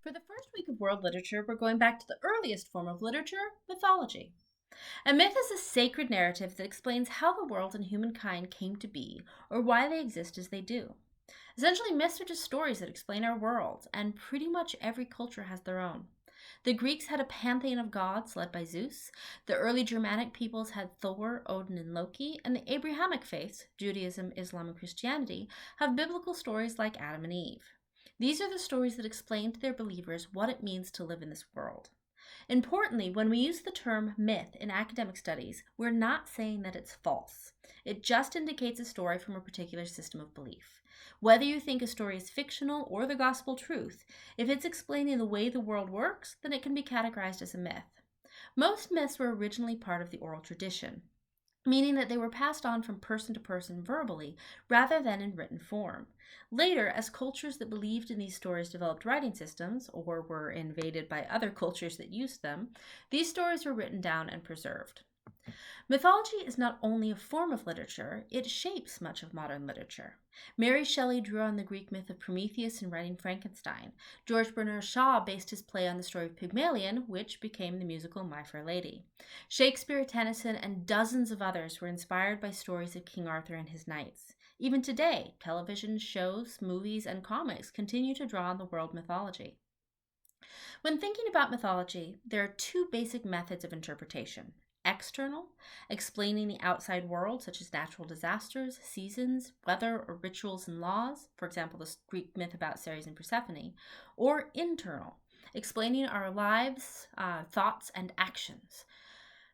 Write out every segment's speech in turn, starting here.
For the first week of world literature, we're going back to the earliest form of literature, mythology. A myth is a sacred narrative that explains how the world and humankind came to be, or why they exist as they do. Essentially, myths are just stories that explain our world, and pretty much every culture has their own. The Greeks had a pantheon of gods led by Zeus, the early Germanic peoples had Thor, Odin, and Loki, and the Abrahamic faiths, Judaism, Islam, and Christianity, have biblical stories like Adam and Eve. These are the stories that explain to their believers what it means to live in this world. Importantly, when we use the term myth in academic studies, we're not saying that it's false. It just indicates a story from a particular system of belief. Whether you think a story is fictional or the gospel truth, if it's explaining the way the world works, then it can be categorized as a myth. Most myths were originally part of the oral tradition, meaning that they were passed on from person to person verbally rather than in written form. Later, as cultures that believed in these stories developed writing systems or were invaded by other cultures that used them, these stories were written down and preserved. Mythology is not only a form of literature, it shapes much of modern literature. Mary Shelley drew on the Greek myth of Prometheus in writing Frankenstein. George Bernard Shaw based his play on the story of Pygmalion, which became the musical My Fair Lady. Shakespeare, Tennyson, and dozens of others were inspired by stories of King Arthur and his knights. Even today, television shows, movies, and comics continue to draw on the world mythology. When thinking about mythology, there are two basic methods of interpretation. External, explaining the outside world, such as natural disasters, seasons, weather, or rituals and laws, for example, the Greek myth about Ceres and Persephone, or internal, explaining our lives, thoughts, and actions.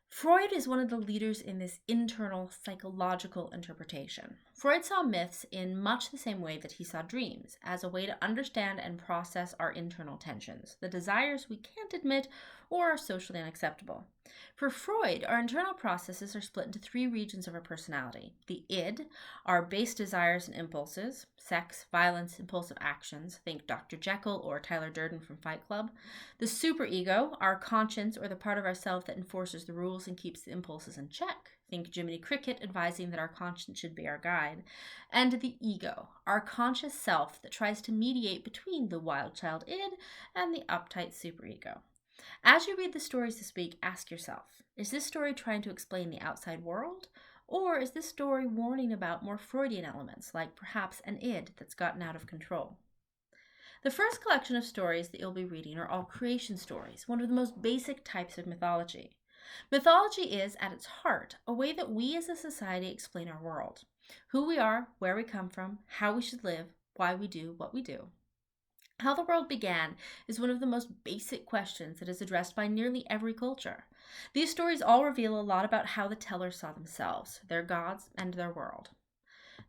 Freud is one of the leaders in this internal psychological interpretation. Freud saw myths in much the same way that he saw dreams, as a way to understand and process our internal tensions, the desires we can't admit or are socially unacceptable. For Freud, our internal processes are split into three regions of our personality: the id, our base desires and impulses, sex, violence, impulsive actions, think Dr. Jekyll or Tyler Durden from Fight Club; the superego, our conscience or the part of ourself that enforces the rules and keeps the impulses in check, think Jiminy Cricket advising that our conscience should be our guide; and the ego, our conscious self that tries to mediate between the wild child id and the uptight superego. As you read the stories this week, ask yourself, is this story trying to explain the outside world? Or is this story warning about more Freudian elements, like perhaps an id that's gotten out of control? The first collection of stories that you'll be reading are all creation stories, one of the most basic types of mythology. Mythology is, at its heart, a way that we as a society explain our world: who we are, where we come from, how we should live, why we do what we do. How the world began is one of the most basic questions that is addressed by nearly every culture. These stories all reveal a lot about how the tellers saw themselves, their gods, and their world.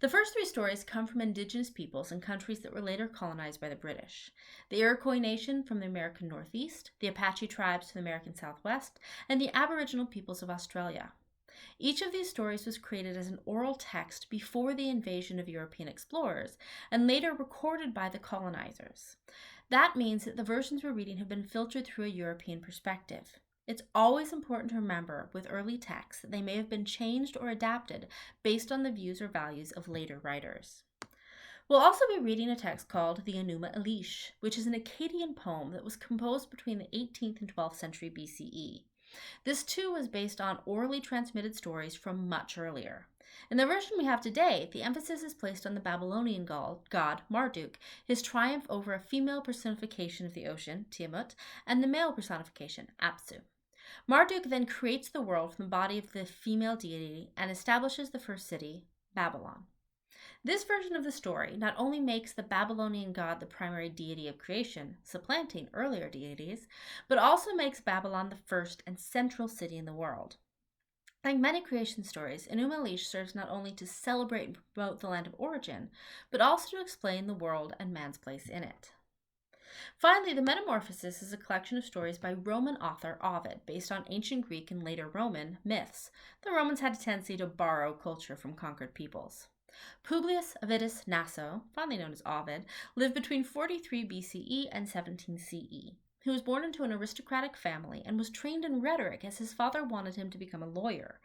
The first three stories come from indigenous peoples in countries that were later colonized by the British: the Iroquois Nation from the American Northeast, the Apache tribes from the American Southwest, and the Aboriginal peoples of Australia. Each of these stories was created as an oral text before the invasion of European explorers, and later recorded by the colonizers. That means that the versions we're reading have been filtered through a European perspective. It's always important to remember with early texts that they may have been changed or adapted based on the views or values of later writers. We'll also be reading a text called the Enuma Elish, which is an Akkadian poem that was composed between the 18th and 12th century BCE. This too was based on orally transmitted stories from much earlier. In the version we have today, the emphasis is placed on the Babylonian god Marduk, his triumph over a female personification of the ocean, Tiamat, and the male personification, Apsu. Marduk then creates the world from the body of the female deity and establishes the first city, Babylon. This version of the story not only makes the Babylonian god the primary deity of creation, supplanting earlier deities, but also makes Babylon the first and central city in the world. Like many creation stories, Enuma Elish serves not only to celebrate and promote the land of origin, but also to explain the world and man's place in it. Finally, the Metamorphosis is a collection of stories by Roman author Ovid, based on ancient Greek and later Roman myths. The Romans had a tendency to borrow culture from conquered peoples. Publius Ovidus Naso, fondly known as Ovid, lived between 43 BCE and 17 CE. He was born into an aristocratic family and was trained in rhetoric as his father wanted him to become a lawyer.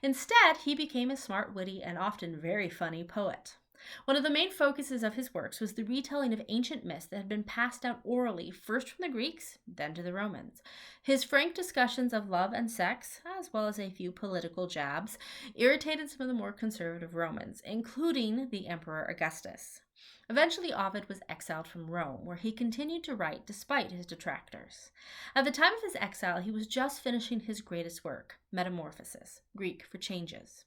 Instead, he became a smart, witty, and often very funny poet. One of the main focuses of his works was the retelling of ancient myths that had been passed down orally, first from the Greeks, then to the Romans. His frank discussions of love and sex, as well as a few political jabs, irritated some of the more conservative Romans, including the Emperor Augustus. Eventually, Ovid was exiled from Rome, where he continued to write despite his detractors. At the time of his exile, he was just finishing his greatest work, Metamorphosis, Greek for changes.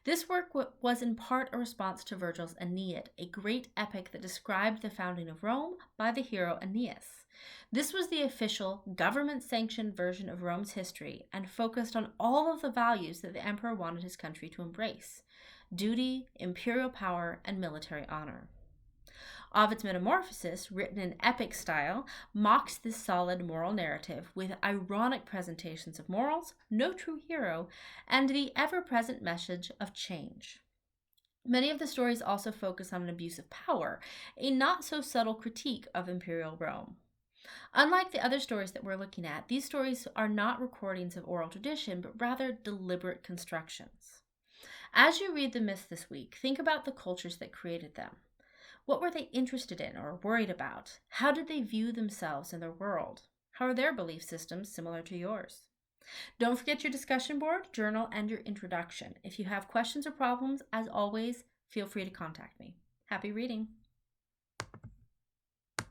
This work was in part a response to Virgil's Aeneid, a great epic that described the founding of Rome by the hero Aeneas. This was the official, government sanctioned version of Rome's history and focused on all of the values that the emperor wanted his country to embrace: duty, imperial power, and military honor. Ovid's Metamorphosis, written in epic style, mocks this solid moral narrative with ironic presentations of morals, no true hero, and the ever present message of change. Many of the stories also focus on an abuse of power, a not so subtle critique of imperial Rome. Unlike the other stories that we're looking at, these stories are not recordings of oral tradition, but rather deliberate constructions. As you read the myths this week, think about the cultures that created them. What were they interested in or worried about? How did they view themselves and their world? How are their belief systems similar to yours? Don't forget your discussion board, journal, and your introduction. If you have questions or problems, as always, feel free to contact me. Happy reading!